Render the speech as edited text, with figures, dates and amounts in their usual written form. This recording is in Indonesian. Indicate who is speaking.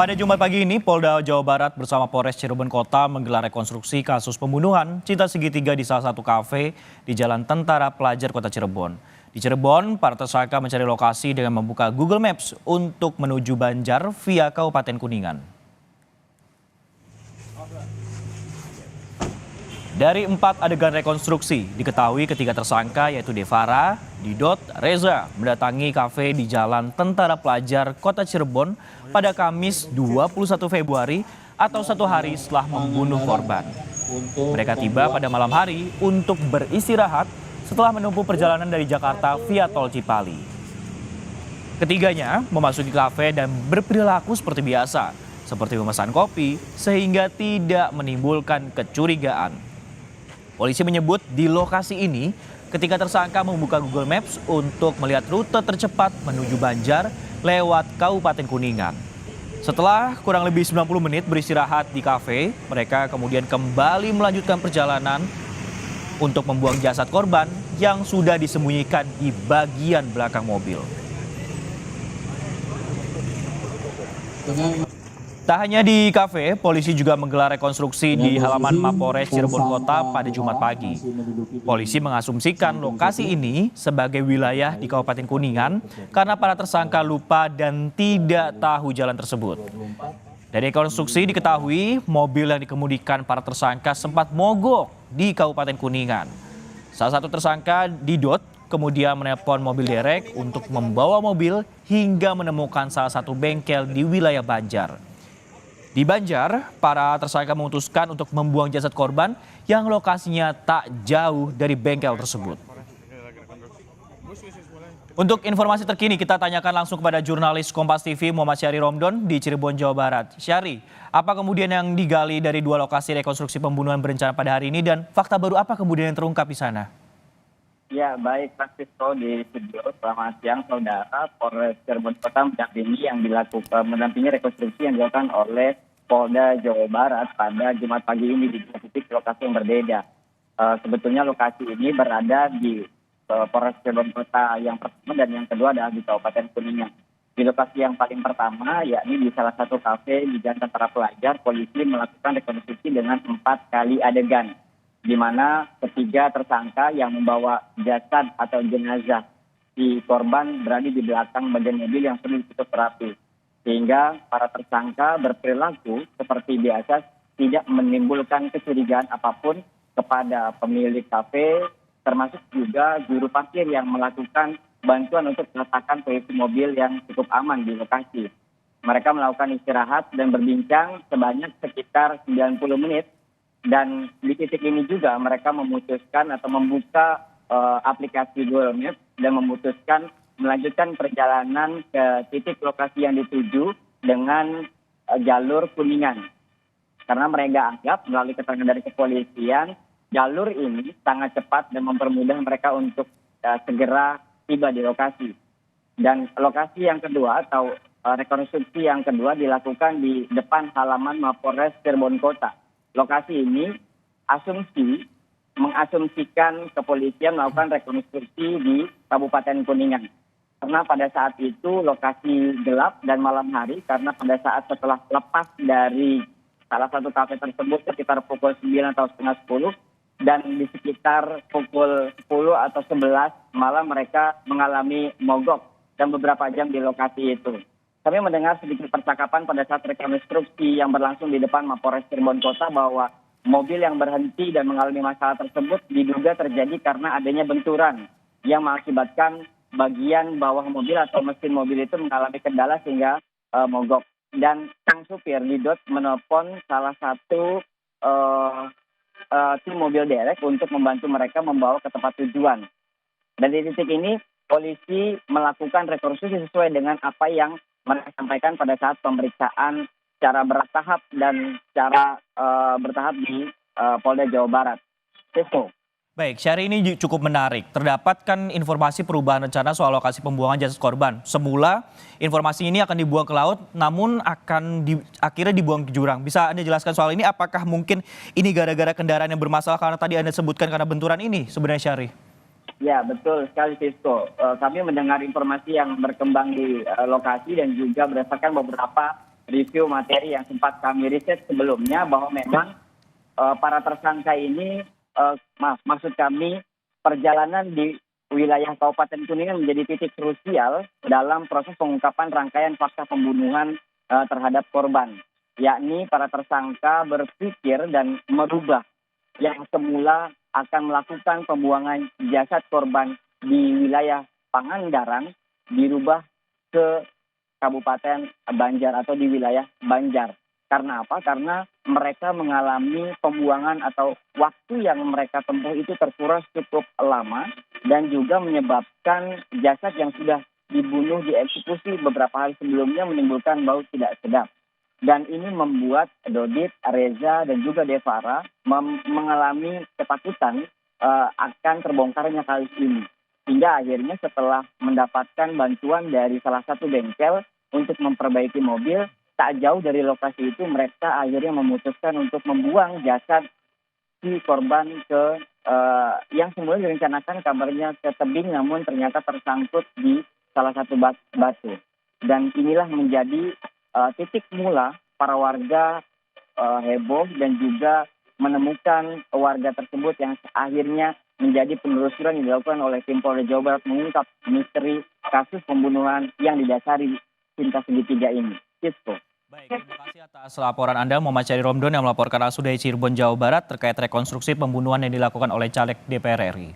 Speaker 1: Pada Jumat pagi ini, Polda Jawa Barat bersama Polres Cirebon Kota menggelar rekonstruksi kasus pembunuhan cinta segitiga di salah satu kafe di Jalan Tentara Pelajar Kota Cirebon. Di Cirebon, para tersangka mencari lokasi dengan membuka Google Maps untuk menuju Banjar via Kabupaten Kuningan. Dari 4 adegan rekonstruksi, diketahui ketiga tersangka yaitu Devara, Didot, Reza mendatangi kafe di Jalan Tentara Pelajar Kota Cirebon pada Kamis 21 Februari atau 1 hari setelah membunuh korban. Mereka tiba pada malam hari untuk beristirahat setelah menempuh perjalanan dari Jakarta via Tol Cipali. Ketiganya memasuki kafe dan berperilaku seperti biasa, seperti memesan kopi sehingga tidak menimbulkan kecurigaan. Polisi menyebut di lokasi ini ketika tersangka membuka Google Maps untuk melihat rute tercepat menuju Banjar lewat Kabupaten Kuningan. Setelah kurang lebih 90 menit beristirahat di kafe, mereka kemudian kembali melanjutkan perjalanan untuk membuang jasad korban yang sudah disembunyikan di bagian belakang mobil. Tak hanya di kafe, polisi juga menggelar rekonstruksi di halaman Mapores Cirebon Kota pada Jumat pagi. Polisi mengasumsikan lokasi ini sebagai wilayah di Kabupaten Kuningan karena para tersangka lupa dan tidak tahu jalan tersebut. Dari rekonstruksi diketahui mobil yang dikemudikan para tersangka sempat mogok di Kabupaten Kuningan. Salah satu tersangka, Didot, kemudian menelpon mobil derek untuk membawa mobil hingga menemukan salah satu bengkel di wilayah Banjar. Di Banjar, para tersangka memutuskan untuk membuang jasad korban yang lokasinya tak jauh dari bengkel tersebut. Untuk informasi terkini kita tanyakan langsung kepada jurnalis Kompas TV Muhammad Syahri Romdon di Cirebon, Jawa Barat. Syahri, apa kemudian yang digali dari 2 lokasi rekonstruksi pembunuhan berencana pada hari ini dan fakta baru apa kemudian yang terungkap di sana?
Speaker 2: Ya, baik Francisco di studio. Selamat siang, saudara. Polres Cirebon Kota mendampingi rekonstruksi yang dilakukan oleh Polda Jawa Barat pada Jumat pagi ini di 2 titik lokasi yang berbeda. Sebetulnya lokasi ini berada di Polres Cirebon Kota yang pertama dan yang kedua adalah di Kabupaten Kuningan. Di lokasi yang paling pertama, yakni di salah satu kafe di Jalan Tentara Pelajar, polisi melakukan rekonstruksi dengan 4 kali adegan, di mana ketiga tersangka yang membawa jasad atau jenazah si korban berada di belakang bagian mobil yang sudah ditutup rapi. Sehingga para tersangka berperilaku seperti biasa, tidak menimbulkan kecurigaan apapun kepada pemilik kafe, termasuk juga juru parkir yang melakukan bantuan untuk meletakkan posisi mobil yang cukup aman di lokasi. Mereka melakukan istirahat dan berbincang sebanyak sekitar 90 menit. Dan di titik ini juga mereka memutuskan atau membuka aplikasi Google Maps dan memutuskan melanjutkan perjalanan ke titik lokasi yang dituju dengan jalur Kuningan. Karena mereka anggap melalui keterangan dari kepolisian, jalur ini sangat cepat dan mempermudah mereka untuk segera tiba di lokasi. Dan lokasi yang kedua atau rekonstruksi yang kedua dilakukan di depan halaman Mapores Cirebon Kota. Lokasi ini mengasumsikan kepolisian melakukan rekonstruksi di Kabupaten Kuningan. Karena pada saat itu lokasi gelap dan malam hari, karena pada saat setelah lepas dari salah satu kafe tersebut sekitar pukul 9 atau setengah 10, dan di sekitar pukul 10 atau 11 malam mereka mengalami mogok dan beberapa jam di lokasi itu. Kami mendengar sedikit percakapan pada saat rekonstruksi yang berlangsung di depan Mapores Cirebon Kota bahwa mobil yang berhenti dan mengalami masalah tersebut diduga terjadi karena adanya benturan yang mengakibatkan bagian bawah mobil atau mesin mobil itu mengalami kendala sehingga mogok. Dan sang supir Didot menelpon salah satu tim mobil derek untuk membantu mereka membawa ke tempat tujuan. Dan di titik ini polisi melakukan rekonstruksi sesuai dengan apa yang mereka sampaikan pada saat pemeriksaan secara bertahap dan secara bertahap di Polda Jawa Barat. Itu.
Speaker 1: Baik, Syahri, ini cukup menarik. Terdapat kan informasi perubahan rencana soal lokasi pembuangan jasad korban. Semula informasi ini akan dibuang ke laut, namun akhirnya dibuang ke jurang. Bisa Anda jelaskan soal ini? Apakah mungkin ini gara-gara kendaraan yang bermasalah karena tadi Anda sebutkan karena benturan ini sebenarnya, Syahri?
Speaker 2: Ya, betul sekali, Sisko. Kami mendengar informasi yang berkembang di lokasi dan juga berdasarkan beberapa review materi yang sempat kami riset sebelumnya bahwa memang para tersangka ini, maksud kami perjalanan di wilayah Kabupaten Kuningan menjadi titik krusial dalam proses pengungkapan rangkaian fakta pembunuhan terhadap korban. Yakni para tersangka berpikir dan merubah yang semula akan melakukan pembuangan jasad korban di wilayah Pangandaran dirubah ke Kabupaten Banjar atau di wilayah Banjar. Karena apa? Karena mereka mengalami pembuangan atau waktu yang mereka tempuh itu terkuras cukup lama dan juga menyebabkan jasad yang sudah dibunuh dieksekusi beberapa hari sebelumnya menimbulkan bau tidak sedap. Dan ini membuat Dodit, Reza, dan juga Devara mengalami ketakutan akan terbongkarnya kasus ini. Hingga akhirnya setelah mendapatkan bantuan dari salah satu bengkel untuk memperbaiki mobil, tak jauh dari lokasi itu mereka akhirnya memutuskan untuk membuang jasad si korban ke yang semula direncanakan kabarnya ke tebing, namun ternyata tersangkut di salah satu batu. Dan inilah menjadi titik mula para warga heboh dan juga menemukan warga tersebut yang akhirnya menjadi penelusuran yang dilakukan oleh tim Polda Jawa Barat mengungkap misteri kasus pembunuhan yang didasari cinta segitiga ini. Sisko.
Speaker 1: Baik, terima kasih atas laporan Anda, Muhammad Syahri Romdon yang melaporkan langsung dari Cirebon, Jawa Barat terkait rekonstruksi pembunuhan yang dilakukan oleh caleg DPR RI.